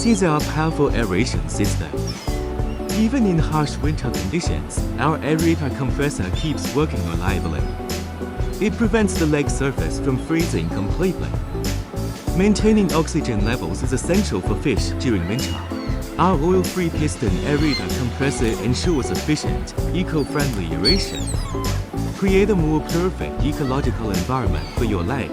is our powerful aeration system. Even in harsh winter conditions, our aerator compressor keeps working reliably. It prevents the leg surface from freezing completely. Maintaining oxygen levels is essential for fish during winter. Our oil-free piston aerator compressor ensures efficient, eco-friendly aeration. Create a more perfect ecological environment for your leg.